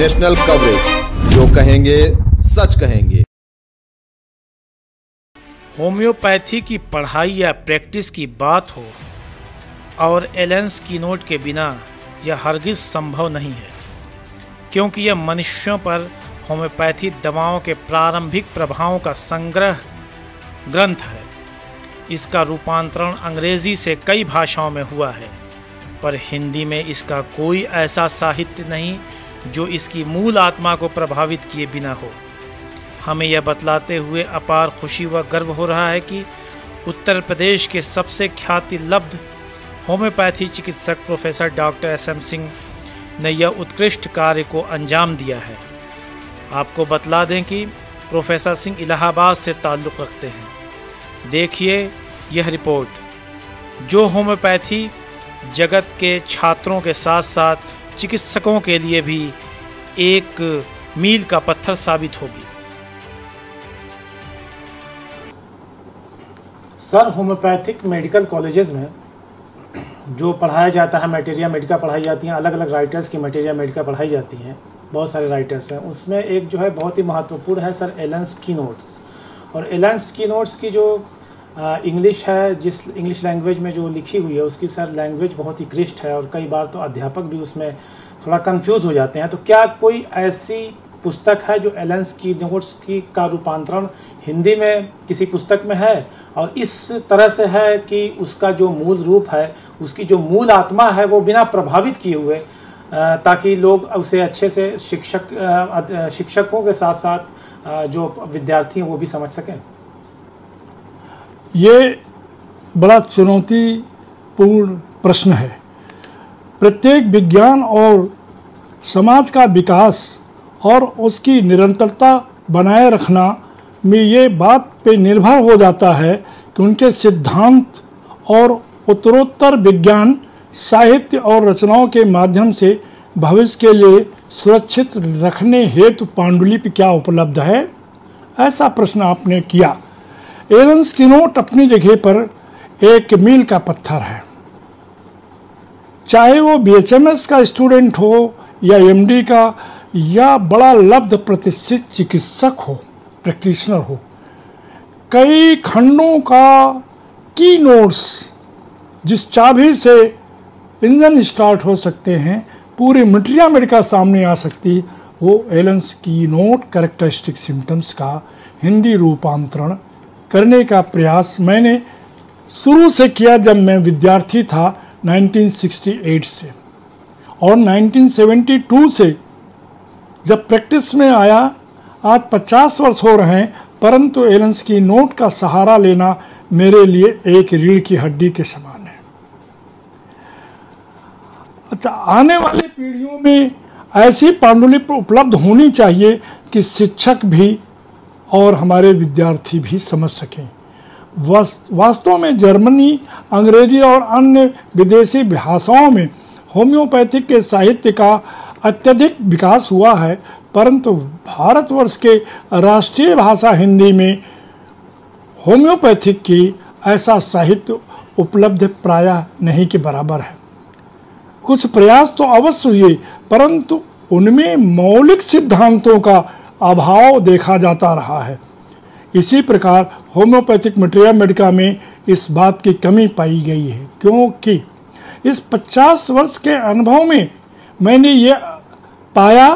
National coverage, जो कहेंगे सच कहेंगे। होम्योपैथी की पढ़ाई या प्रैक्टिस की बात हो और एलन स्कीनोट के बिना यह हरगिज संभव नहीं है, क्योंकि यह मनुष्यों पर होम्योपैथी दवाओं के प्रारंभिक प्रभावों का संग्रह ग्रंथ है। इसका रूपांतरण अंग्रेजी से कई भाषाओं में हुआ है, पर हिंदी में इसका कोई ऐसा साहित्य नहीं जो इसकी मूल आत्मा को प्रभावित किए बिना हो। हमें यह बतलाते हुए अपार खुशी व गर्व हो रहा है कि उत्तर प्रदेश के सबसे ख्याति लब्ध होम्योपैथी चिकित्सक प्रोफेसर डॉक्टर SM सिंह ने यह उत्कृष्ट कार्य को अंजाम दिया है। आपको बतला दें कि प्रोफेसर सिंह इलाहाबाद से ताल्लुक़ रखते हैं। देखिए यह रिपोर्ट, जो होम्योपैथी जगत के छात्रों के साथ साथ चिकित्सकों के लिए भी एक मील का पत्थर साबित होगी। सर, होम्योपैथिक मेडिकल कॉलेजेस में जो पढ़ाया जाता है, मटेरिया मेडिका पढ़ाई जाती हैं, अलग अलग राइटर्स की मटेरिया मेडिका पढ़ाई जाती हैं, बहुत सारे राइटर्स हैं। उसमें एक जो है बहुत ही महत्वपूर्ण है सर, एलन स्कीनोट्स। और एलन स्कीनोट्स की जो इंग्लिश है, जिस इंग्लिश लैंग्वेज में जो लिखी हुई है, उसकी सर लैंग्वेज बहुत ही क्लिष्ट है और कई बार तो अध्यापक भी उसमें थोड़ा कंफ्यूज हो जाते हैं। तो क्या कोई ऐसी पुस्तक है जो एलन स्कीनोट्स की का रूपांतरण हिंदी में किसी पुस्तक में है और इस तरह से है कि उसका जो मूल रूप है, उसकी जो मूल आत्मा है, वो बिना प्रभावित किए हुए, ताकि लोग उसे अच्छे से शिक्षकों के साथ साथ जो विद्यार्थी हैं वो भी समझ सकें? ये बड़ा चुनौतीपूर्ण प्रश्न है। प्रत्येक विज्ञान और समाज का विकास और उसकी निरंतरता बनाए रखना में ये बात पे निर्भर हो जाता है कि उनके सिद्धांत और उत्तरोत्तर विज्ञान, साहित्य और रचनाओं के माध्यम से भविष्य के लिए सुरक्षित रखने हेतु पांडुलिपि क्या उपलब्ध है, ऐसा प्रश्न आपने किया। एलन स्कीनोट अपनी जगह पर एक मील का पत्थर है। चाहे वो BHMS का स्टूडेंट हो या MD का या बड़ा लब्ध प्रतिष्ठित चिकित्सक हो, प्रैक्टिशनर हो, कई खंडों का की नोट्स जिस चाबी से इंजन स्टार्ट हो सकते हैं, पूरी मटेरिया मेडिका सामने आ सकती, वो एलन स्कीनोट कैरेक्टरिस्टिक सिम्टम्स का हिंदी रूपांतरण करने का प्रयास मैंने शुरू से किया जब मैं विद्यार्थी था 1968 से, और 1972 से जब प्रैक्टिस में आया। आज 50 वर्ष हो रहे हैं, परंतु एलन स्कीनोट का सहारा लेना मेरे लिए एक रीढ़ की हड्डी के समान है। अच्छा, आने वाली पीढ़ियों में ऐसी पांडुलिपि उपलब्ध होनी चाहिए कि शिक्षक भी और हमारे विद्यार्थी भी समझ सकें। वास्तव में जर्मनी, अंग्रेजी और अन्य विदेशी भाषाओं में होम्योपैथिक के साहित्य का अत्यधिक विकास हुआ है, परंतु भारतवर्ष के राष्ट्रीय भाषा हिंदी में होम्योपैथिक की ऐसा साहित्य उपलब्ध प्रायः नहीं के बराबर है। कुछ प्रयास तो अवश्य हुए, परंतु उनमें मौलिक सिद्धांतों का अभाव देखा जाता रहा है। इसी प्रकार होम्योपैथिक मटेरिया मेडिका में इस बात की कमी पाई गई है, क्योंकि इस 50 वर्ष के अनुभव में मैंने ये पाया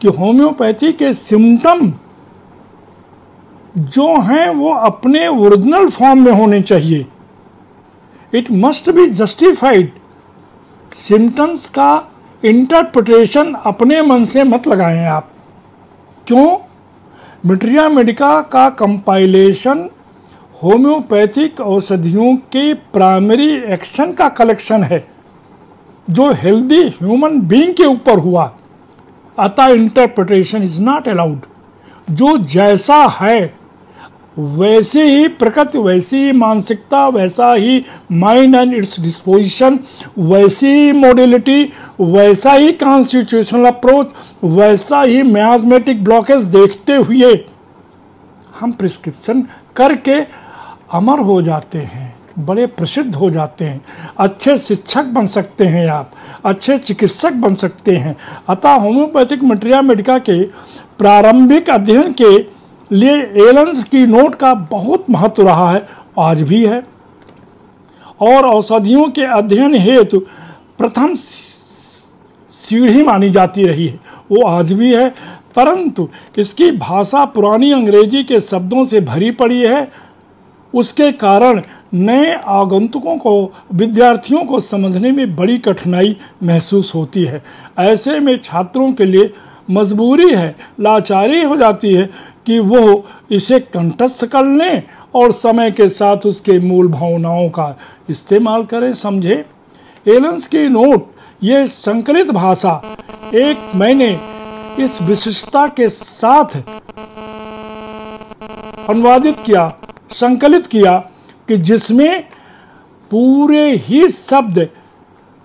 कि होम्योपैथी के सिम्टम जो हैं वो अपने ओरिजिनल फॉर्म में होने चाहिए। It must be justified. Symptoms का इंटरप्रिटेशन अपने मन से मत लगाएं आप। क्यों? मटेरिया मेडिका का कंपाइलेशन होम्योपैथिक औषधियों के प्राइमरी एक्शन का कलेक्शन है, जो हेल्दी ह्यूमन बीइंग के ऊपर हुआ। अतः इंटरप्रिटेशन इज नॉट अलाउड। जो जैसा है वैसे ही प्रकृति, वैसी ही मानसिकता, वैसा ही माइंड एंड इट्स डिस्पोजिशन, वैसी ही मॉडलिटी, वैसा ही कॉन्स्टिट्यूशनल अप्रोच, वैसा ही मैथमेटिक ब्लॉकेज देखते हुए हम प्रिस्क्रिप्शन करके अमर हो जाते हैं, बड़े प्रसिद्ध हो जाते हैं, अच्छे शिक्षक बन सकते हैं आप। अच्छे चिकित्सक बन सकते हैं। अतः होम्योपैथिक मटेरिया मेडिका के प्रारंभिक अध्ययन के लिए एलेन्स की नोट का बहुत महत्व रहा है, आज भी है, और औषधियों के अध्ययन हेतु प्रथम सीढ़ी मानी जाती रही है, वो आज भी है। परंतु इसकी भाषा पुरानी अंग्रेजी के शब्दों से भरी पड़ी है, उसके कारण नए आगंतुकों को, विद्यार्थियों को समझने में बड़ी कठिनाई महसूस होती है। ऐसे में छात्रों के लिए मजबूरी है, लाचारी हो जाती है कि वो इसे कंठस्थ कर लें और समय के साथ उसके मूल भावनाओं का इस्तेमाल करें, समझे। एलेन्स की नोट, ये संकलित भाषा, एक मैंने इस विशिष्टता के साथ अनुवादित किया, संकलित किया कि जिसमें पूरे ही शब्द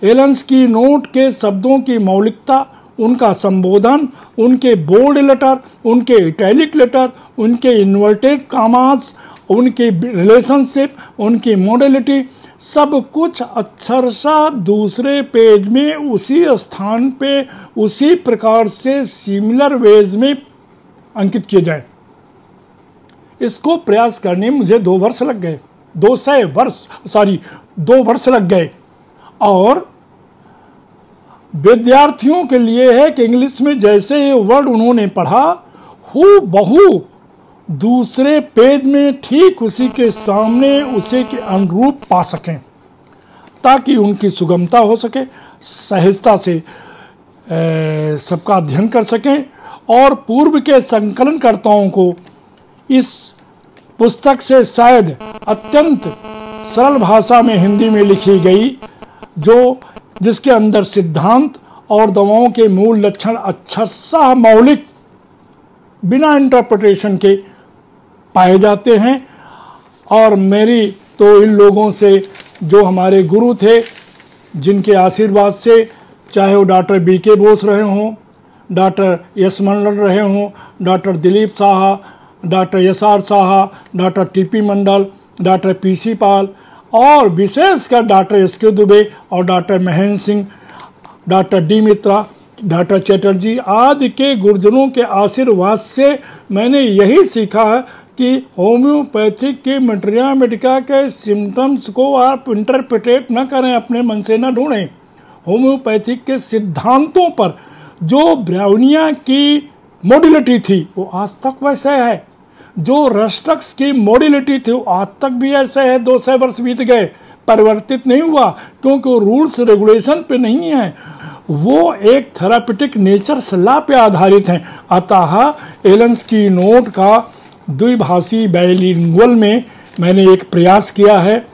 एलेन्स की नोट के शब्दों की मौलिकता, उनका संबोधन, उनके बोल्ड लेटर, उनके इटैलिक लेटर, उनके इन्वर्टेड कॉमास, उनकी रिलेशनशिप, उनकी मॉडलिटी, सब कुछ अक्षरशः दूसरे पेज में उसी स्थान पे उसी प्रकार से सिमिलर वेज में अंकित किए जाए। इसको प्रयास करने में मुझे 2 वर्ष लग गए, 2 वर्ष लग गए। और विद्यार्थियों के लिए है कि इंग्लिश में जैसे ये वर्ड उन्होंने पढ़ा, हू बहू दूसरे पेज में ठीक उसी के सामने उसी के अनुरूप पा सकें, ताकि उनकी सुगमता हो सके, सहजता से सबका अध्ययन कर सकें। और पूर्व के संकलनकर्ताओं को इस पुस्तक से शायद अत्यंत सरल भाषा में हिंदी में लिखी गई, जिसके अंदर सिद्धांत और दवाओं के मूल लक्षण अक्षरशः मौलिक, बिना इंटरप्रिटेशन के पाए जाते हैं। और मेरी तो इन लोगों से, जो हमारे गुरु थे, जिनके आशीर्वाद से, चाहे वो डॉक्टर BK बोस रहे हों, डॉक्टर यश मंडल रहे हों, doctor Dilip Saha, doctor SR Saha, doctor TP मंडल, डॉक्टर PC पाल, और विशेषकर डॉक्टर SK दुबे और doctor Mahendra Singh, doctor D मित्रा, डॉक्टर चैटर्जी आदि के गुरुजनों के आशीर्वाद से मैंने यही सीखा है कि होम्योपैथिक के मटेरिया मेडिका के सिम्टम्स को आप इंटरप्रिटेट न करें, अपने मन से न ढूंढें। होम्योपैथिक के सिद्धांतों पर जो ब्राउनिया की मॉडलिटी थी वो आज तक वैसे है, जो रस्टक्स की मॉडलिटी थी वो आज तक भी ऐसे है। 200 वर्ष बीत गए, परिवर्तित नहीं हुआ, क्योंकि वो रूल्स रेगुलेशन पे नहीं है, वो एक थेरापेटिक नेचर सलाह पे आधारित हैं। अतः एलेन्स की नोट का द्विभाषी बाइलिंगुअल में मैंने एक प्रयास किया है,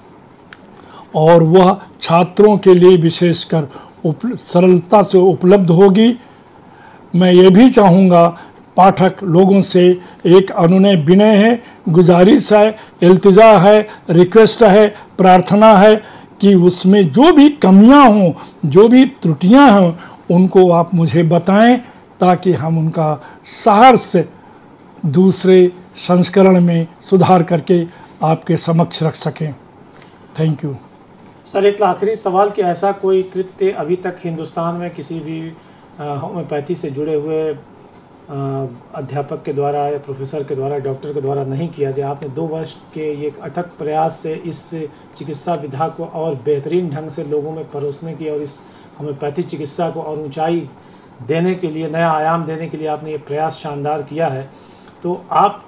और वह छात्रों के लिए विशेषकर सरलता से उपलब्ध होगी। मैं ये भी चाहूँगा, पाठक लोगों से एक अनुनय विनय है, गुजारिश है, इल्तिजा है, रिक्वेस्ट है, प्रार्थना है कि उसमें जो भी कमियां हों, जो भी त्रुटियां हों, उनको आप मुझे बताएं, ताकि हम उनका सहर्ष दूसरे संस्करण में सुधार करके आपके समक्ष रख सकें। Thank you. सर, एक आखिरी सवाल कि ऐसा कोई कृत्य अभी तक हिंदुस्तान में किसी भी होम्योपैथी से जुड़े हुए अध्यापक के द्वारा या प्रोफेसर के द्वारा, डॉक्टर के द्वारा नहीं किया गया। आपने 2 वर्ष के ये अथक प्रयास से इस चिकित्सा विधा को और बेहतरीन ढंग से लोगों में परोसने की और इस होम्योपैथी चिकित्सा को और ऊंचाई देने के लिए, नया आयाम देने के लिए आपने ये प्रयास शानदार किया है। तो आप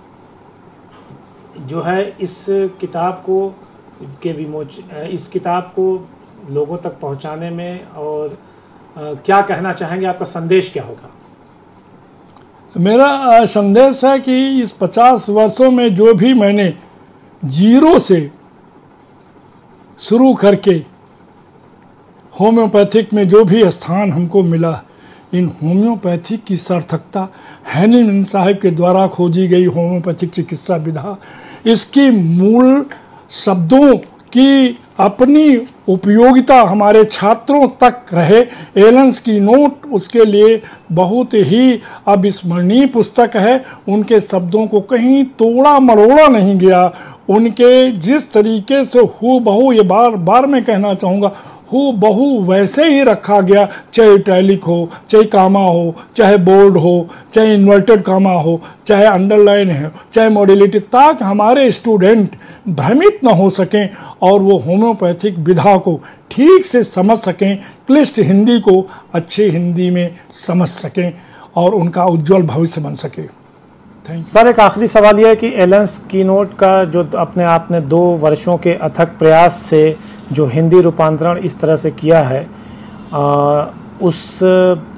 जो है इस किताब को लोगों तक पहुंचाने में और क्या कहना चाहेंगे, आपका संदेश क्या होगा? मेरा संदेश है कि इस 50 वर्षों में जो भी मैंने जीरो से शुरू करके होम्योपैथिक में जो भी स्थान हमको मिला, इन होम्योपैथिक की सार्थकता हैनिमैन साहब के द्वारा खोजी गई होम्योपैथिक चिकित्सा विधा, इसकी मूल शब्दों की अपनी उपयोगिता हमारे छात्रों तक रहे। एलेन्स की नोट उसके लिए बहुत ही अविस्मरणीय पुस्तक है। उनके शब्दों को कहीं तोड़ा मरोड़ा नहीं गया। उनके जिस तरीके से हूबहू, ये बार बार मैं कहना चाहूँगा, हूबहू वैसे ही रखा गया, चाहे इटैलिक हो, चाहे कामा हो, चाहे बोल्ड हो, चाहे इन्वर्टेड कामा हो, चाहे अंडरलाइन हो, चाहे मॉड्यूलिटी, ताकि हमारे स्टूडेंट भ्रमित न हो सकें और वो होम्योपैथिक विधा को ठीक से समझ सकें, क्लिष्ट हिंदी को अच्छी हिंदी में समझ सकें और उनका उज्जवल भविष्य बन सके। सर, एक आखिरी सवाल यह है कि एलेन्स कीनोट का जो अपने आपने 2 वर्षों के अथक प्रयास से जो हिंदी रूपांतरण इस तरह से किया है,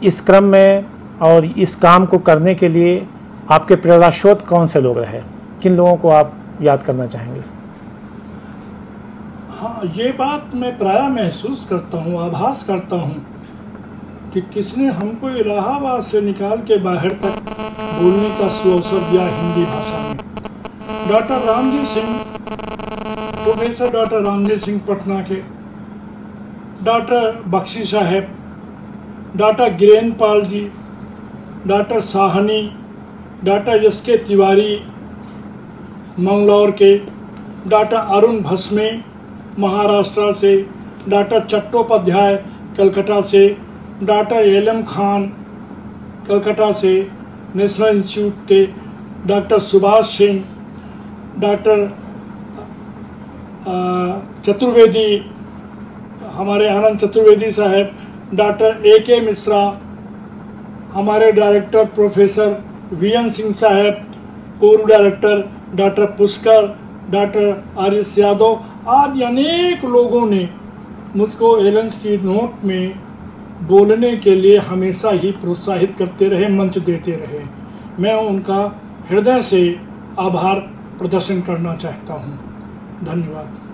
इस क्रम में और इस काम को करने के लिए आपके प्रेरणा स्रोत कौन से लोग रहे? किन लोगों को आप याद करना चाहेंगे? हाँ, ये बात मैं प्रायः महसूस करता हूँ, आभास करता हूँ कि किसने हमको इलाहाबाद से निकाल के बाहर तक बोलने का सुअवसर दिया हिंदी भाषा में। Doctor Ramji Singh, professor doctor Ramji Singh Patna के, डॉक्टर बख्शी साहब, doctor Giren Pal ji, doctor Sahni, doctor SK. Tiwari Mangalore के, डॉक्टर अरुण भस्मे महाराष्ट्र से, डॉक्टर चट्टोपाध्याय कलकत्ता से, डॉक्टर एल.एम. खान कलकत्ता से, नेशनल इंस्टीट्यूट के, डॉक्टर सुभाष सिंह, डॉक्टर चतुर्वेदी, हमारे आनंद चतुर्वेदी साहब, डॉक्टर ए.के. मिश्रा, हमारे डायरेक्टर प्रोफेसर वी.एन. सिंह साहब, पूर्व director doctor Pushkar, doctor R S. Yadav आदि अनेक लोगों ने मुझको एलेन्स की नोट में बोलने के लिए हमेशा ही प्रोत्साहित करते रहे, मंच देते रहे। मैं उनका हृदय से आभार प्रदर्शन करना चाहता हूँ। धन्यवाद।